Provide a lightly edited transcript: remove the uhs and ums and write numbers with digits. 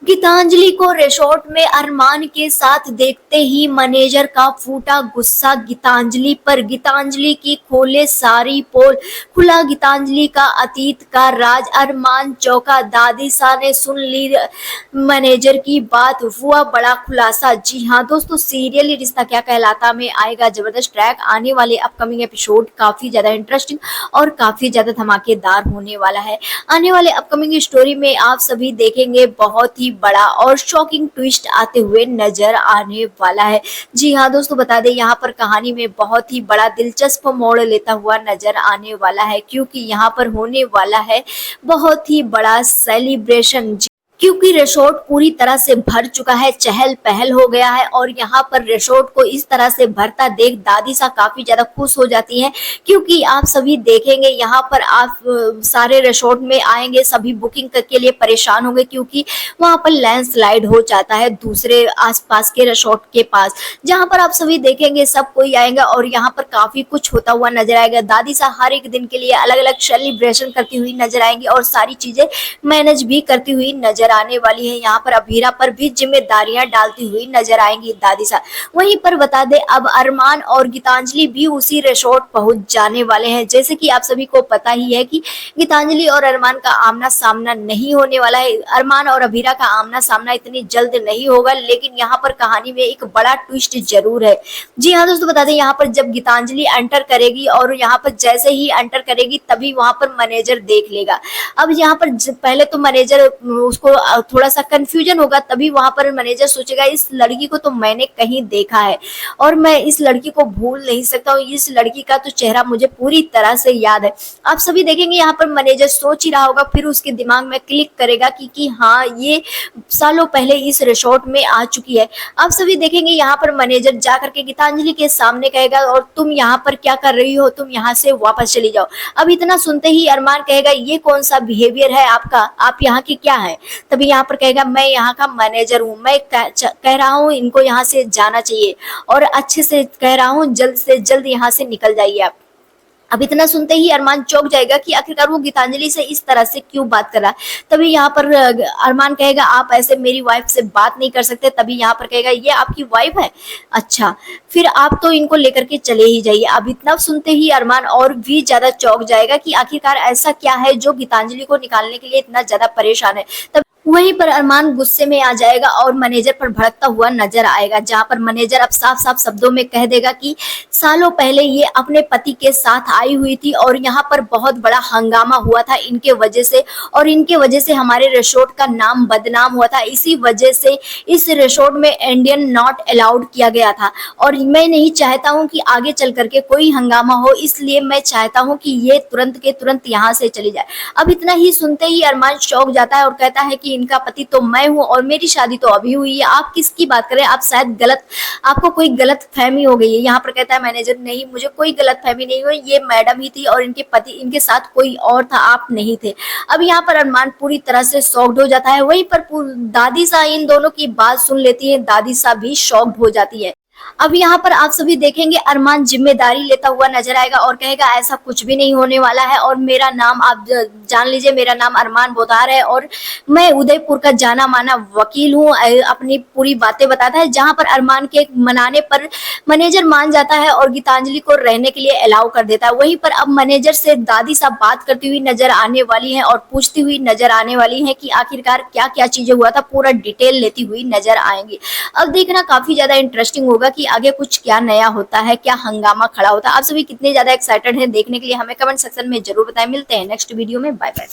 गीतांजलि को रिसोर्ट में अरमान के साथ देखते ही मैनेजर का फूटा गुस्सा गीतांजलि पर। गीतांजलि की खोले सारी पोल, खुला गीतांजलि का अतीत का राज। अरमान चौंका, दादीसा ने सुन ली मैनेजर की बात, हुआ बड़ा खुलासा। जी हाँ दोस्तों, सीरियल ये रिश्ता क्या कहलाता में आएगा जबरदस्त ट्रैक। आने वाले अपकमिंग एपिसोड काफी ज्यादा इंटरेस्टिंग और काफी ज्यादा धमाकेदार होने वाला है। आने वाले अपकमिंग स्टोरी में आप सभी देखेंगे बहुत ही बड़ा और शॉकिंग ट्विस्ट आते हुए नजर आने वाला है। जी हाँ दोस्तों, बता दें यहाँ पर कहानी में बहुत ही बड़ा दिलचस्प मोड़ लेता हुआ नजर आने वाला है, क्योंकि यहाँ पर होने वाला है बहुत ही बड़ा सेलिब्रेशन। क्योंकि रिसोर्ट पूरी तरह से भर चुका है, चहल पहल हो गया है और यहाँ पर रिसोर्ट को इस तरह से भरता देख दादीसा काफी ज्यादा खुश हो जाती हैं। क्योंकि आप सभी देखेंगे यहाँ पर आप सारे रिसोर्ट में आएंगे, सभी बुकिंग के लिए परेशान होंगे, क्योंकि वहां पर लैंडस्लाइड हो जाता है दूसरे आसपास के रिसोर्ट के पास। जहां पर आप सभी देखेंगे सब कोई आएगा और यहाँ पर काफी कुछ होता हुआ नजर आएगा। दादीसा हर एक दिन के लिए अलग अलग सेलिब्रेशन करती हुई नजर आएंगी और सारी चीजें मैनेज भी करती हुई नजर आने वाली है। यहाँ पर अभीरा पर भी जिम्मेदारियां डालती हुई नजर आएंगी दादीसा। वहीं पर बता दे अब अरमान और गीतांजलि भी उसी रिसोर्ट पहुंच जाने वाले हैं। जैसे कि आप सभी को पता ही है कि गीतांजलि और अरमान का आमना सामना नहीं होने वाला है। अरमान और अभीरा का आमना सामना इतनी जल्द नहीं होगा, लेकिन यहाँ पर कहानी में एक बड़ा ट्विस्ट जरूर है। जी हाँ दोस्तों, बता दें यहाँ पर जब गीतांजलि एंटर करेगी और यहाँ पर जैसे ही एंटर करेगी तभी वहां पर मैनेजर देख लेगा। अब यहाँ पर पहले तो मैनेजर उसको थोड़ा सा कंफ्यूजन होगा, तभी वहां पर मैनेजर सोचेगा इस लड़की को तो मैंने कहीं देखा है और मैं इस लड़की को भूल नहीं सकता हूँ। इस लड़की का तो चेहरा मुझे पूरी तरह से याद है। आप सभी देखेंगे यहाँ पर मैनेजर सोच ही रहा होगा, फिर उसके दिमाग में क्लिक करेगा कि हाँ ये सालों पहले इस रिसोर्ट में आ चुकी है। आप सभी देखेंगे यहाँ पर मैनेजर जा करके गीतांजलि के सामने कहेगा और तुम यहाँ पर क्या कर रही हो, तुम यहाँ से वापस चली जाओ। अब इतना सुनते ही अरमान कहेगा ये कौन सा बिहेवियर है आपका, आप यहाँ की क्या है। तभी यहाँ पर कहेगा मैं यहाँ का मैनेजर हूँ, मैं कह रहा हूँ इनको यहाँ से जाना चाहिए और अच्छे से कह रहा हूँ जल्द से जल्द यहाँ से निकल जाइए आप। अब इतना सुनते ही अरमान चौंक जाएगा कि आखिरकार वो गीतांजलि से इस तरह से क्यों बात कर रहा है। तभी यहाँ पर अरमान कहेगा आप ऐसे मेरी वाइफ से बात नहीं कर सकते। तभी यहाँ पर कहेगा ये आपकी वाइफ है, अच्छा फिर आप तो इनको लेकर के चले ही जाइए। अब इतना सुनते ही अरमान और भी ज्यादा चौंक जाएगा कि आखिरकार ऐसा क्या है जो गीतांजलि को निकालने के लिए इतना ज्यादा परेशान है। तब वहीं पर अरमान गुस्से में आ जाएगा और मैनेजर पर भड़कता हुआ नजर आएगा, जहां पर मैनेजर अब साफ साफ शब्दों में कह देगा कि सालों पहले ये अपने पति के साथ आई हुई थी और यहाँ पर बहुत बड़ा हंगामा हुआ था इनके वजह से, और इनके वजह से हमारे रिसोर्ट का नाम बदनाम हुआ था। इसी वजह से इस रिसोर्ट में इंडियन नॉट अलाउड किया गया था और मैं नहीं चाहता हूँ कि आगे चल करके कोई हंगामा हो, इसलिए मैं चाहता हूँ कि ये तुरंत के तुरंत यहाँ से चली जाए। अब इतना ही सुनते ही अरमान चौंक जाता है और कहता है कि इनका पति तो मैं हूं और मेरी शादी तो अभी हुई है, आप किसकी बात करें, आप शायद आपको कोई गलत फहमी हो गई है। यहाँ पर कहता है मैनेजर नहीं, मुझे कोई गलत फहमी नहीं हुई, ये मैडम ही थी और इनके पति इनके साथ कोई और था, आप नहीं थे। अब यहाँ पर अरमान पूरी तरह से शॉक्ड हो जाता है। वहीं पर दादीसा इन दोनों की बात सुन लेती है, दादीसा भी शॉक्ड हो जाती है। अब यहाँ पर आप सभी देखेंगे अरमान जिम्मेदारी लेता हुआ नजर आएगा और कहेगा ऐसा कुछ भी नहीं होने वाला है और मेरा नाम आप जान लीजिए, मेरा नाम अरमान बोधार है और मैं उदयपुर का जाना माना वकील हूँ। अपनी पूरी बातें बताता है, जहां पर अरमान के मनाने पर मैनेजर मान जाता है और गीतांजलि को रहने के लिए अलाउ कर देता है। वहीं पर अब मैनेजर से दादी साहब बात करती हुई नजर आने वाली है और पूछती हुई नजर आने वाली है कि आखिरकार क्या क्या चीजें हुआ था, पूरा डिटेल लेती हुई नजर आएंगी। अब देखना काफी ज्यादा इंटरेस्टिंग होगा कि आगे कुछ क्या नया होता है, क्या हंगामा खड़ा होता है। आप सभी कितने ज्यादा एक्साइटेड हैं देखने के लिए, हमें कमेंट सेक्शन में जरूर बताएं। मिलते हैं नेक्स्ट वीडियो में, बाय बाय।